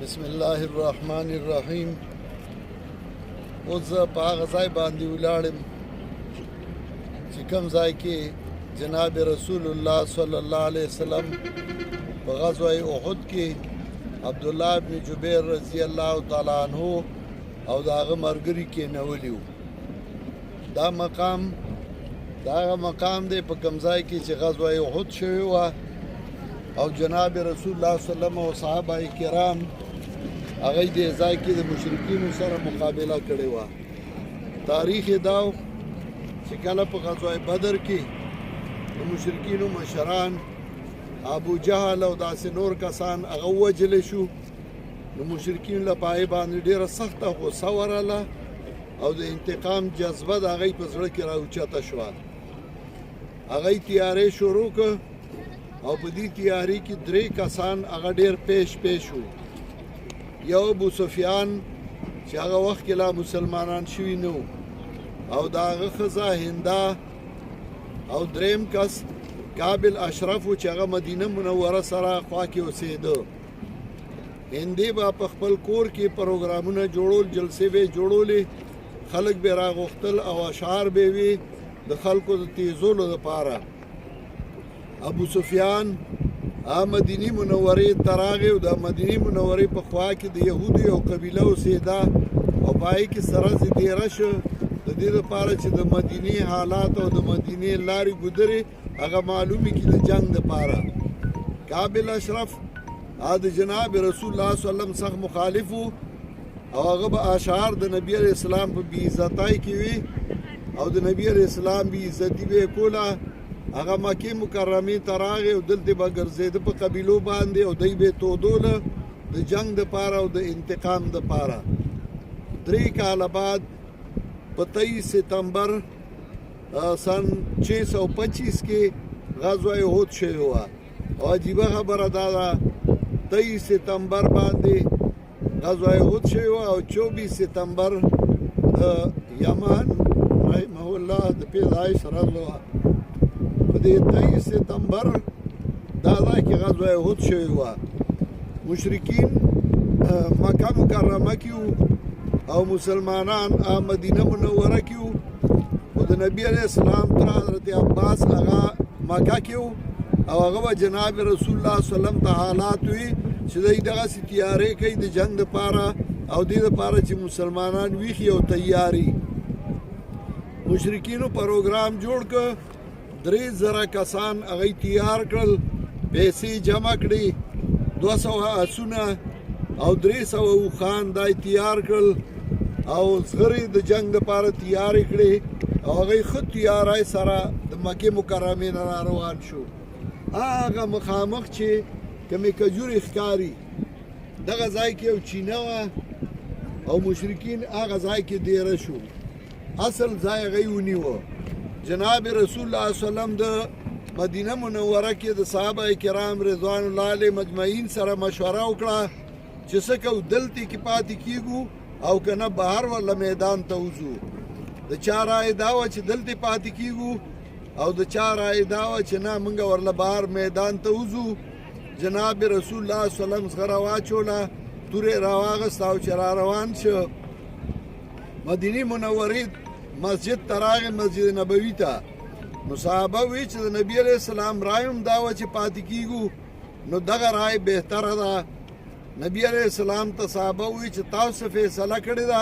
بسم الله الرحمن الرحیم. اوس زه په هغه ځای باندې ولاړم چې کوم ځای کې جناب رسول الله صلی الله علیه وسلم په غزوه احد کې عبدالله ابن جبیر رضی الله تعالی عنه او د هغه ملګري کېنولي وو. دا مقام دی په کوم ځای کې چې غزوه احد شوې وه او جناب رسول الله صلی الله علیه وسلم او صحابه کرام هغه دې ځای کې د مشرکینو سره مقابله کړې وه. تاریخ یې دا و چې کله په غزوه بدر کې د مشرکینو مشران ابو جهل او داسې نور کسان هغه ووجلی شو. د مشرکینو له پای باندې ډېره سخته غوسه ورغله او د انتقام جذبه د هغوی په زړه کې راوچته شوه. هغوی تیاری شروع کړ او په دې تیاری کې 3 کسان هغه ډېر پیش وو. یو ابو سفیان چې هغه وخت کې لا مسلمانان شوي نه وو او د هغه ښځه هنده او دریم کس کعب الاشرف و چې هغه مدینه منوره سره خوا کې اوسېده. هندې به په خپل کور کې پروګرامونه جوړول، جلسې به یې جوړولې، خلک به راغوښتل او اشعار به وي د خلکو د تیزولو دپاره. ابو سفیان مدینه منورې ته راغی او د مدینه منورې په خوا کې د یهودو یو قبیله اوسېده او په هغې کې سره زدیره شو د دې دپاره چې د مدینې حالات او د مدینې لارې ګودرې هغه معلومې کړي د جنګ دپاره. کعب الاشرف د جناب رسول الله صلی الله علیه وسلم سخت مخالف و او هغه به اشعار د نبی علیه السلام په بېعزتۍ کې وي او د نبی علیه السلام بېعزتي به یې کوله. هغه مکې مکرمې ته راغی او دلته به ګرځېده په قبیلو باندې او دوی به یې تودوله د جنګ دپاره او د انتقام دپاره. 3 کاله بعد په 23 ستمبر سن 625 کې غزوه احد شوې وه او عجیبه خبره دا ده 23 ستمبر باندې غزوه احد شوې وه او 24 ستمبر د یمن رحمه الله د پیدایش رضوه په دې 23 ستمبر دا ځای کې غزوه احد شوې وه. مشرکین مکه مکرمه کې وو او مسلمانان مدینه منوره کې وو او د نبی علیه السلام تر حضرت عباس هغه مکه کې وو او هغه به جناب رسول الله صلی الله علیه وسلم ته حالات وي چې دوی دغسې تیاری کوي د جنګ دپاره او دې دپاره چې مسلمانان ویښي او تیاري. مشرکینو پروګرام جوړ کړ، 3000 کسان هغوی تیار کړل، پیسې جمع کړي، 200 آسونه او 300 اوښان دا تیار کړل او زغرې د جنګ دپاره تیارې کړې او هغوی ښه تیاری سره د مکې مکرمې نه را روان شو. هغه مخامخ چې کومې کجورې ښکاري دغه ځای کې یو چینه وه او مشرکین هغه ځای کې دیره شو. اصل ځای هغوی ونیوه. جناب رسول الله صلی الله علیه وسلم د مدینه منوره کې د صحابه کرام رضوان الله علیهم مجمعین سره مشوره وکړه چې څه کوو، دلته کې پاتې کیږو او که نه بهر ورله میدان ته وځو. د چا رایې دا وه چې دلته پاتې کیږو او د چا رایې دا وه چې نه موږ ورله بهر میدان ته وځو. جناب رسول الله صلی الله علیه وسلم زغره واچوله، تورې راواغسته او چې را روان شو مدینې منورې مسجد ته راغی، مسجد نبوي ته. نو صحابه وی چې د نبی علیه السلام رای هم دا وه چې پاتې کیږو نو دغه رای بهتره ده. نبی علیه السلام ته صحابه وی چې تاسو فیصله کړې ده،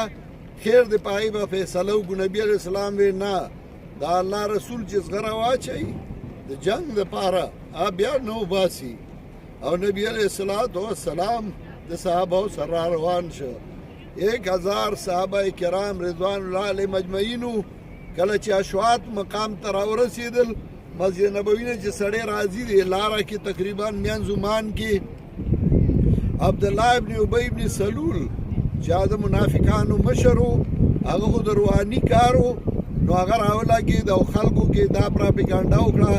خیر د پای به فیصله وکړو. نبی علیه السلام وی نه، دا الله رسول چې زغره واچوي د جنګ دپاره بیا نو باسي. او نبی علیه السلام د صحابه سره را روان شو. 1000 صحابه کرام رضوان الله علیهم مجمعینو کله چې اشوات مقام ته راورسېدل، مسجد نبوي نه چې سړی راځي دی لاره کې تقریبا میانزومان کې عبدالله ابن ابی ابن سلول چې د منافقانو مشر و، هغه خو د روحاني کار و، نو هغه راولګېد او خلکو کې دا پراپیګانډا وکړه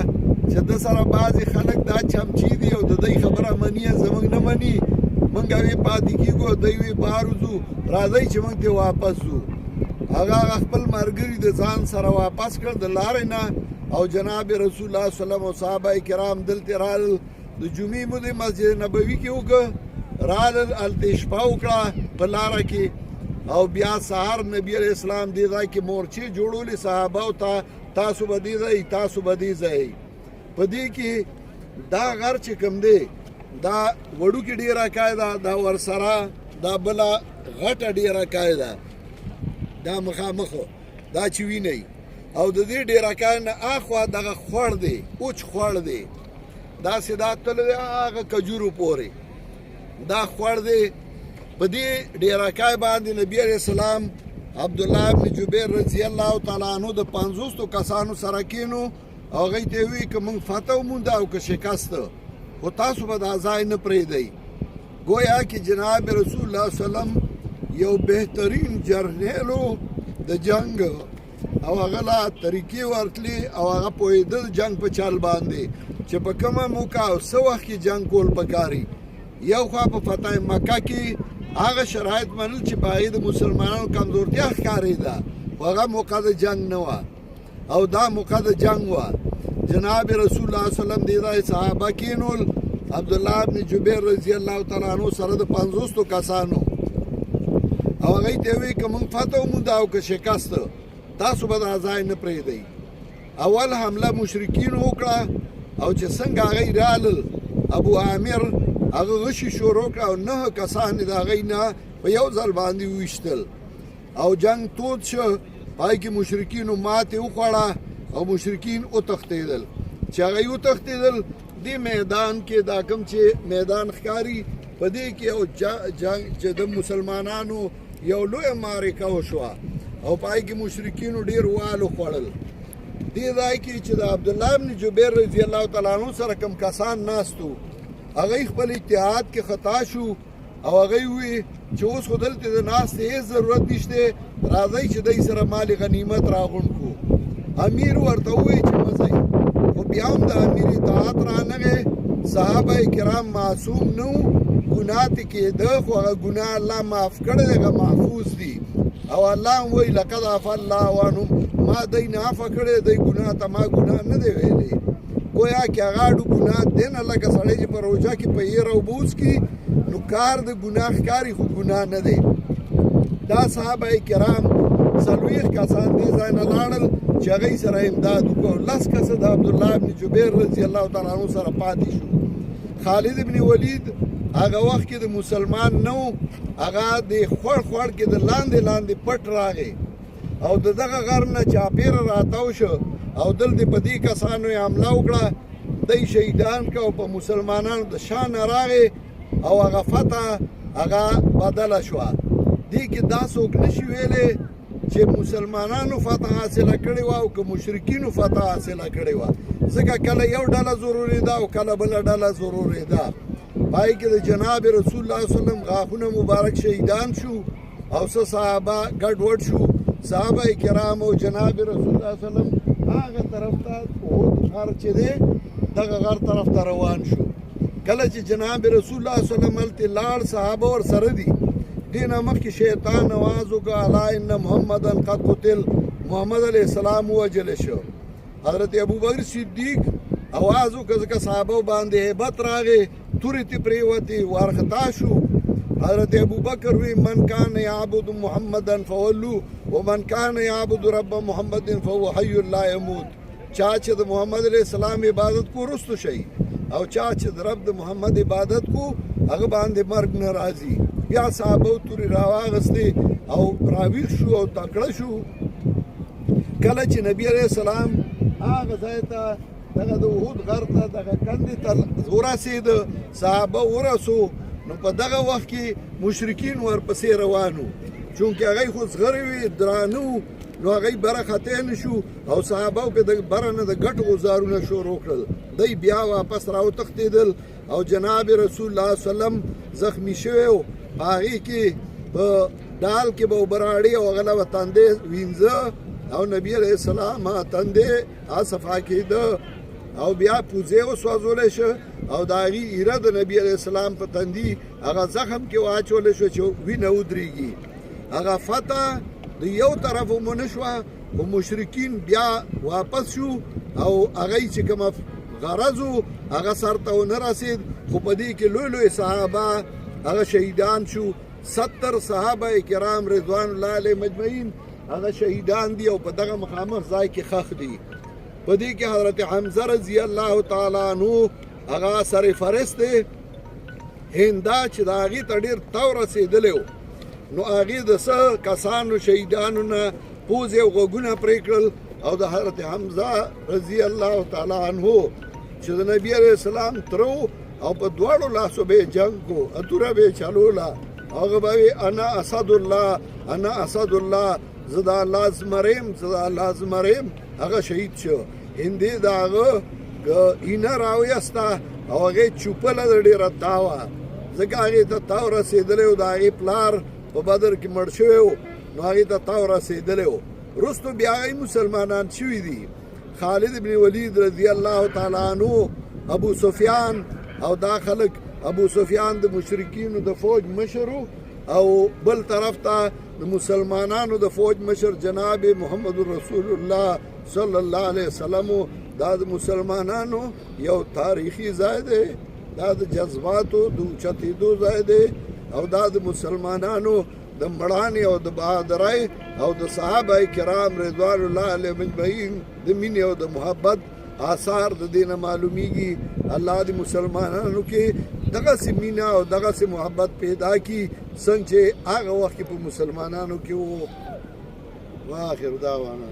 چې د سره بعضې خلک دا چمچي دي او د دوی خبره مني زموږ نه مني، موږ وی پاتې کیږو، دوی وی بهر وځو، راځئ چې موږ ته واپس ځو. هغه خپل ملګري د ځان سره واپس کړ د لارې نه او جناب رسول الله صلی الله علیه وسلم او صحابه کرام دلته رال د جمعې مو د مسجد نبوي کې وکړه رالل هلته شپه وکړه په لاره کې او بیا سهار نبی علیه السلام دې ځای کې مورچې جوړولې صحابهو ته تاسو به دې ځای تاسو به دې ځای په دې کې دا غر چې کوم دی دا وړوکې ډېره کای ده دا ورسره دا بله غټه ډېره کای ده دا مخامخ دا چې وینئ او د دې ډېره کای نه اخوا دغه خوړ دی اوچ خوړ دی داسې دا تللی دی هغه کجورو پورې دا خوړ دی په دې ډېره کای باندې نبي علیه السلام عبدالله بن جبیر رضی الله تعالی عنه د 50 کسانو سره کینو او هغوی ته یې ووایي که موږ فتح ومونده او که شکست خو تاسو به دا ځای نه پرېږدئ گویا کې جناب رسول الله وسلم یو بهترین جرنیل د جنگ او هغه لا طریقې ورتلې او هغه پوهېده د جنگ په چل باندې چې په کومه موقع او څه وخت کې جنگ کول پکاري یو خوا په فتح مکه کې هغه شرایط منل چې په هغې د مسلمانانو کمزورتیا ښکارېده خو هغه موقع د جنگ نه وه او دا موقع د جنگ وه جناب رسول الله وسلم دې ځای صحابه کینول عبدالله بن جبیر رضی الله تعالی عنه سره د 50 کسانو او هغوی ته یې ووایي که موږ فتح ومونده او که شکست تاسو به دا ځای نه پرېږدئ اول حمله مشرکینو وکړه او چې څنګه هغوی رالل ابو عامر هغه غشي شروع کړه او 9 کسان د هغوی نه په یو ځل باندې وویشتل او جنگ تود شو پای کې مشرکینو ماتې وخوړه او مشرکین وتښتېدل چې هغوی وتښتېدل دې میدان کې دا کوم چې میدان ښکاري په دې کې یو جنگ چې د مسلمانانو یو لویه معرکه وشوه او پای کې مشرکینو ډېر وال وخوړل دې ځای کې چې د عبدالله بن جبیر رضی الله تعالی عنه سره کوم کسان ناست وو هغوی خپل اتحاد کې خطا شو او هغوی ووایي چې اوس خو دلته د ناستې هېڅ ضرورت نشته راځئ چې دی سره مال غنیمت راغونډ کړو امیر ورته ووایي چې مه ځئ خو بیا هم د امیر اطاعت رانغی صحابه کرام معصوم نه وو ګناه ترې کېده خو هغه ګناه الله معاف کړی دی هغه محفوظ دي او الله هم وایي لقد عفا الله عنهم ما دی نه عفه کړی دی ګناه ته ما ګناه نه دی ویلی گویا کې هغه اډو ګناه دی نه لکه سړی چې په روژه کې په یې راوبوس کي نو کار د ګناه ښکاري خو ګناه نه دی دا صحابه کرام 40 کسان دې ځای نه لاړل چې هغوی سره امداد وکړو 10 کسه د عبدالله بن جبیر رضی الله تعالی عنه سره پاتې شو خالد بن ولید هغه وخت کې د مسلمان نه و هغه د خوړ کې د لاندې پټ راغی او د دغه غر نه چاپېره راتاو شو او دلته په دې کسانو یې حمله وکړه دی شهیدان کړه او په مسلمانانو د شانه راغی او هغه فتح هغه بدله شوه دې کې دا څوک نشي ویلی چې مسلمانانو فتح حاصله کړې وه او که مشرکینو فتح حاصله کړې وه ځکه کله یو ډله ضروري ده او کله بله ډله ضروري ده پای کې د جناب رسول الله صلی الله علیه وسلم غاښونه مبارک شهیدان شو او څه صحابه ګډوډ شو صحابه کرام او جناب رسول الله صلی الله علیه وسلم هغه طرف ته احد غر چې دی دغه غر طرف ته روان شو کله چې جناب رسول الله صلی الله علیه وسلم هلته لاړ صحابه ورسره دي دې نه مخکې شیطان آواز وکړه الا ان محمدا قد قتل محمد علیه السلام ووژلی شو حضرت ابوبکر صدیق آواز وکړه ځکه صحابو باندې هیبت راغی تورې ترې پرېوتې وارخطا شو حضرت ابوبکر وی من کان یعبد محمدا فولو ومن کان یعبد رب محمد فهو حی لا یموت چا چې د محمد علیه السلام عبادت کو رستو شي او چا چې د رب د محمد عبادت کو هغه باندې مرګ نه راځي بیا صحابو تورې راواغستې او راویښ شو او تکړه شو کله چې نبی علیه السلام هغه ځای ته دغه د احد غر ته دغه کندې ته ورسېده صحابه ورسو نو په دغه وخت کې مشرکین ورپسې روان وو چونکې هغوی خو زغرې وې درانه وو نو هغوی بره خطی نه شو او صحابو پې د بره نه د ګټو غوزارونه شروع کړل دی بیا واپس راوتښتېدل او جناب رسول الله وسلم زخمی شوی و په هغې کې په ډال کې به اوبه راړې او هغه له به تندې وینځه او نبي علیه السلام تندې صفا کېده او بیا پوزې وسوځولی شو او د هغې ایره د نبي علیه السلام په تندي هغه زخم کې واچولی شو چې وینه ودرېږي هغه فتح د یو طرف مو نه شوه خو مشرکین بیا واپس شو او هغوی چې کومه غرض و هغه سر ته ونه رسېد خو په دې کې لوی صحابه هغه شهیدان شو 70 صحابه کرام رضوان الله علیهم اجمعین هغه شهیدان دي او په دغه مخامخ ځای کې خښ دي. په دې کې حضرت حمزه رضی الله تعالی عنه هغه سر فرست دی هندا چې د هغې ته ډېر تاو رسېدلی و نو هغې د څه کسانو شهیدانو نه پوزې او غوږونه پرې کړل او د حضرت حمزه رضی الله تعالی عنه چې د نبي علیه السلام تره او په دواړو لاسو به یې جنګ کو اتوره به یې چلوله هغه به وي انا اسد الله انا اسد الله زه د الله زمری زه د الله زمری هغه شهید شو. هندي د هغه اینه راویسته او هغې چوپله د ډېره تاوه ځکه هغې ته تاو رسېدلی و د هغې پلار په بدر کې مړ شوی و نو هغې ته تاو رسېدلی و. وروستو بیا هغې مسلمانان شوي دي. خالد بن ولید رضی الله تعالی عنه ابو سفیان او دا خلک ابو سفیان د مشرکینو د فوج مشر او بل طرف ته د مسلمانانو د فوج مشر جناب محمد رسول الله صلی الله علیه وسلم. دا د مسلمانانو یو تاریخي ځای دی دا د جذباتو د اوچتېدو ځای دی او دا د مسلمانانو د مړانې او د بهادرۍ او د صحابه کرام رضوان الله علیهم اجمعین د مینې او د محبت آثار د دې نه معلومیږي. الله د مسلمانانو کې دغسې مینه او دغسې محبت پیدا کړي څنګه چې هغه وخت کې په مسلمانانو کې و. واخر دعوانا